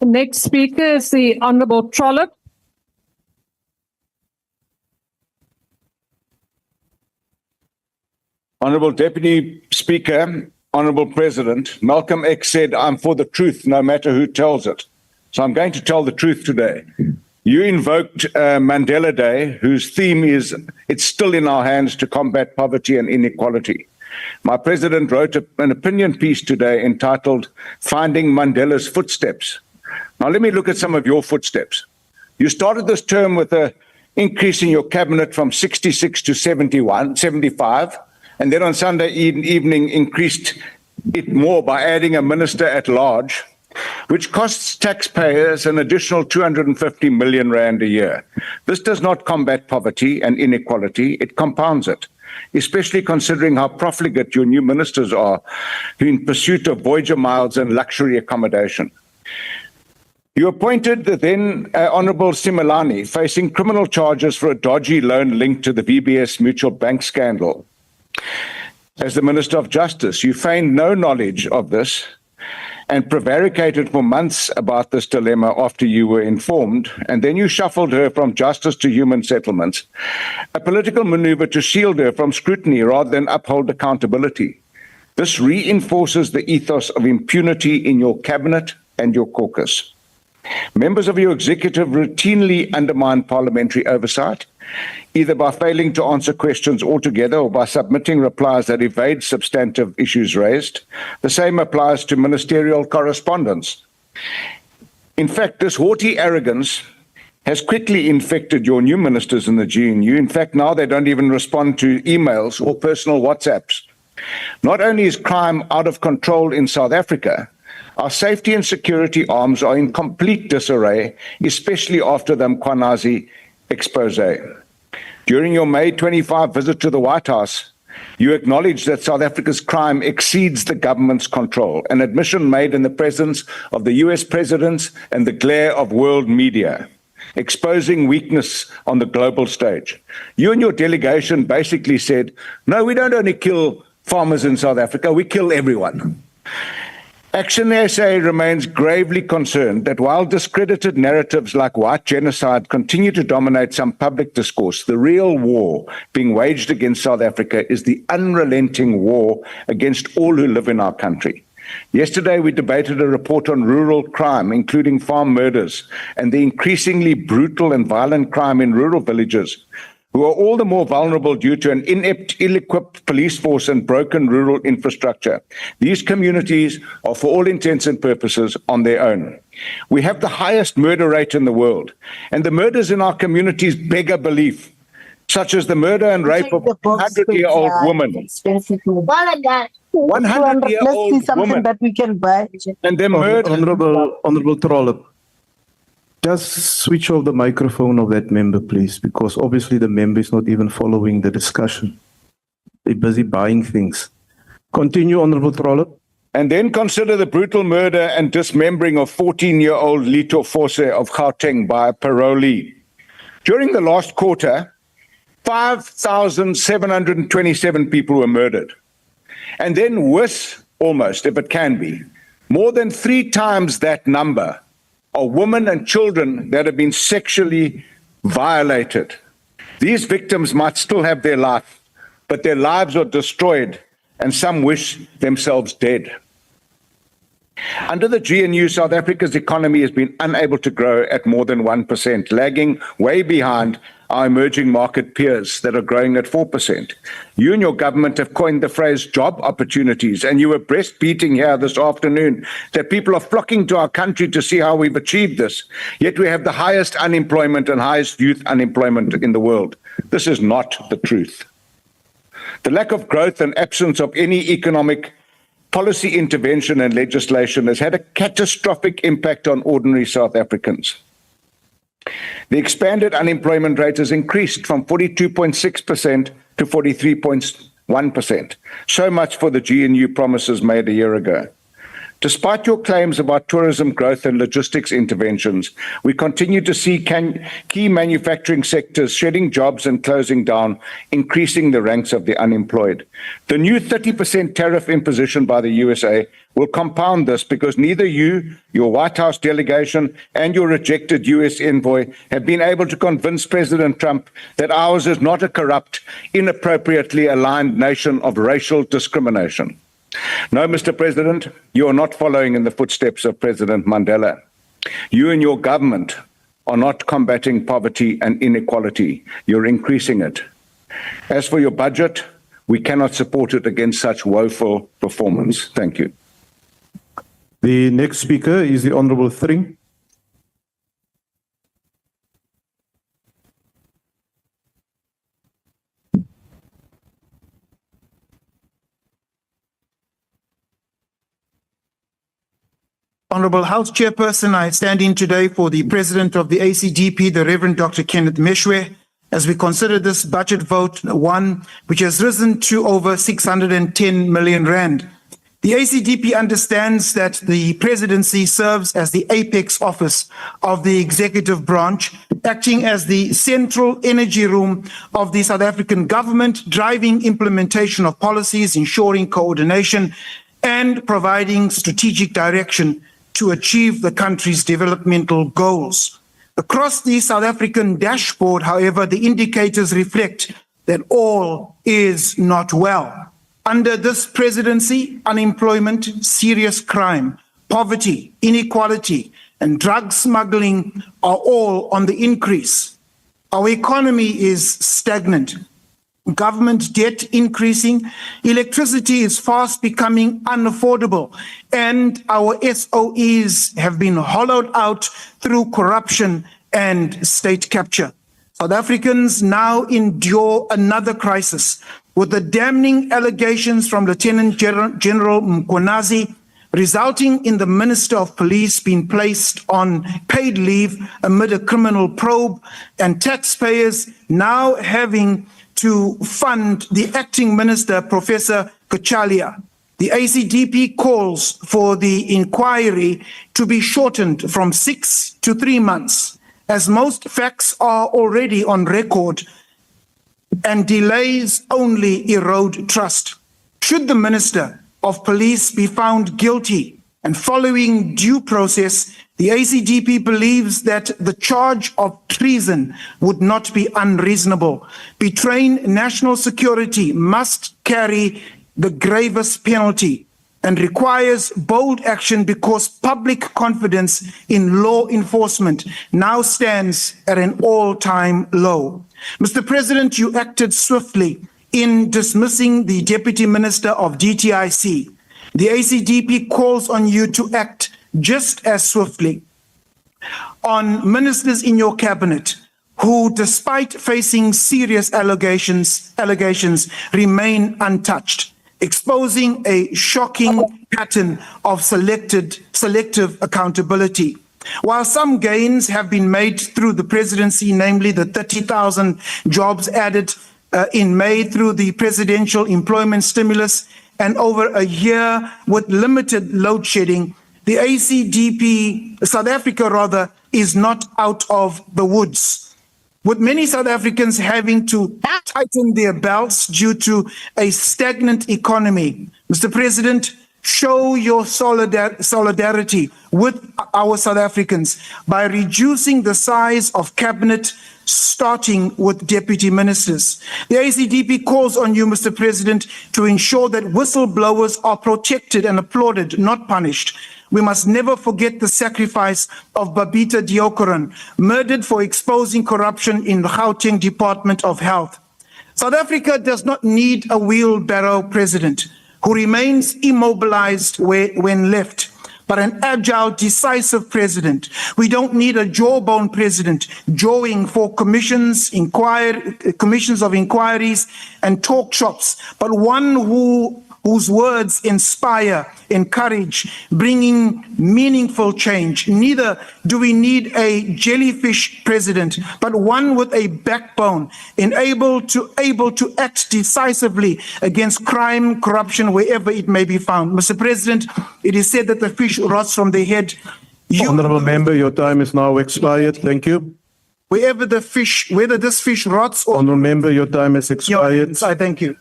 The next speaker is the Honourable Trollip. Honourable Deputy Speaker, Honourable President, Malcolm X said, "I'm for the truth, no matter who tells it." So I'm going to tell the truth today. You invoked Mandela Day, whose theme is, "It's still in our hands to combat poverty and inequality." My president wrote an opinion piece today entitled, "Finding Mandela's Footsteps." Now let me look at some of your footsteps. You started this term with an increase in your cabinet from 66 to 75, and then on Sunday evening increased it more by adding a minister at large, which costs taxpayers an additional 250 million rand a year. This does not combat poverty and inequality, it compounds it, especially considering how profligate your new ministers are in pursuit of Voyager miles and luxury accommodation. You appointed the then Honourable Simelane, facing criminal charges for a dodgy loan linked to the VBS Mutual Bank scandal. As the Minister of Justice, you feigned no knowledge of this and prevaricated for months about this dilemma after you were informed, and then you shuffled her from justice to human settlements, a political maneuver to shield her from scrutiny rather than uphold accountability. This reinforces the ethos of impunity in your cabinet and your caucus. Members of your executive routinely undermine parliamentary oversight, either by failing to answer questions altogether or by submitting replies that evade substantive issues raised. The same applies to ministerial correspondence. In fact, this haughty arrogance has quickly infected your new ministers in the GNU. In fact, now they don't even respond to emails or personal WhatsApps. Not only is crime out of control in South Africa, our safety and security arms are in complete disarray, especially after the Mkhwanazi expose. During your May 25 visit to the White House, you acknowledged that South Africa's crime exceeds the government's control, an admission made in the presence of the US presidents and the glare of world media, exposing weakness on the global stage. You and your delegation basically said, "No, we don't only kill farmers in South Africa, we kill everyone." Action SA remains gravely concerned that while discredited narratives like white genocide continue to dominate some public discourse, the real war being waged against South Africa is the unrelenting war against all who live in our country. Yesterday, we debated a report on rural crime, including farm murders, and the increasingly brutal and violent crime in rural villages, who are all the more vulnerable due to an inept, ill-equipped police force and broken rural infrastructure. These communities are, for all intents and purposes, on their own. We have the highest murder rate in the world, and the murders in our communities beggar belief, such as the murder and rape of a 100-year-old woman. 100-year-old woman. That we can buy. And the murder. Honorable Trollip. Just switch off the microphone of that member, please, because obviously the member is not even following the discussion. They're busy buying things. Continue, Honorable Trollip. And then consider the brutal murder and dismembering of 14-year-old Lito Forse of Gauteng by a parolee. During the last quarter, 5,727 people were murdered. And then worse, almost, if it can be, more than 3 times that number are women and children that have been sexually violated. These victims might still have their life, but their lives are destroyed, and some wish themselves dead. Under the GNU, South Africa's economy has been unable to grow at more than 1%, lagging way behind our emerging market peers that are growing at 4%. You and your government have coined the phrase job opportunities, and you were breastbeating here this afternoon that people are flocking to our country to see how we've achieved this. Yet we have the highest unemployment and highest youth unemployment in the world. This is not the truth. The lack of growth and absence of any economic policy intervention and legislation has had a catastrophic impact on ordinary South Africans. The expanded unemployment rate has increased from 42.6% to 43.1%. So much for the GNU promises made a year ago. Despite your claims about tourism growth and logistics interventions, we continue to see key manufacturing sectors shedding jobs and closing down, increasing the ranks of the unemployed. The new 30% tariff imposition by the USA will compound this because neither you, your White House delegation, and your rejected US envoy have been able to convince President Trump that ours is not a corrupt, inappropriately aligned nation of racial discrimination. No, Mr. President, you are not following in the footsteps of President Mandela. You and your government are not combating poverty and inequality. You're increasing it. As for your budget, we cannot support it against such woeful performance. Thank you. The next speaker is the Honourable Thring. Honourable House Chairperson, I stand in today for the President of the ACDP, the Reverend Dr. Kenneth Meshwe, as we consider this budget vote, one which has risen to over 610 million rand. The ACDP understands that the presidency serves as the apex office of the executive branch, acting as the central energy room of the South African government, driving implementation of policies, ensuring coordination, and providing strategic direction to achieve the country's developmental goals. Across the South African dashboard, however, the indicators reflect that all is not well. Under this presidency, unemployment, serious crime, poverty, inequality, and drug smuggling are all on the increase. Our economy is stagnant. Government debt increasing, electricity is fast becoming unaffordable, and our SOEs have been hollowed out through corruption and state capture. South Africans now endure another crisis with the damning allegations from Lieutenant General Mkhwanazi, resulting in the Minister of Police being placed on paid leave amid a criminal probe, and taxpayers now having to fund the acting minister, Professor Kachalia. The ACDP calls for the inquiry to be shortened from 6 to 3 months, as most facts are already on record, and delays only erode trust. Should the Minister of Police be found guilty and following due process, the ACDP believes that the charge of treason would not be unreasonable. Betraying national security must carry the gravest penalty and requires bold action because public confidence in law enforcement now stands at an all-time low. Mr. President, you acted swiftly in dismissing the Deputy Minister of DTIC. The ACDP calls on you to act just as swiftly on ministers in your cabinet who, despite facing serious allegations, remain untouched, exposing a shocking pattern of selective accountability. While some gains have been made through the presidency, namely the 30,000 jobs added in May through the presidential employment stimulus, and over a year with limited load shedding, the ACDP, South Africa, is not out of the woods. With many South Africans having to tighten their belts due to a stagnant economy, Mr. President, show your solidarity with our South Africans by reducing the size of cabinet, starting with deputy ministers. The ACDP calls on you, Mr. President, to ensure that whistleblowers are protected and applauded, not punished. We must never forget the sacrifice of Babita Deokaran, murdered for exposing corruption in the Gauteng Department of Health. South Africa does not need a wheelbarrow president who remains immobilized when left, but an agile, decisive president. We don't need a jawbone president jawing for commissions of inquiries and talk shops, but one who whose words inspire, encourage, bringing meaningful change. Neither do we need a jellyfish president, but one with a backbone, able to act decisively against crime, corruption, wherever it may be found. Mr. President, it is said that the fish rots from the head. Honourable member, your time is now expired. Thank you. Whether this fish rots or... Honourable member, your time has expired. I thank you.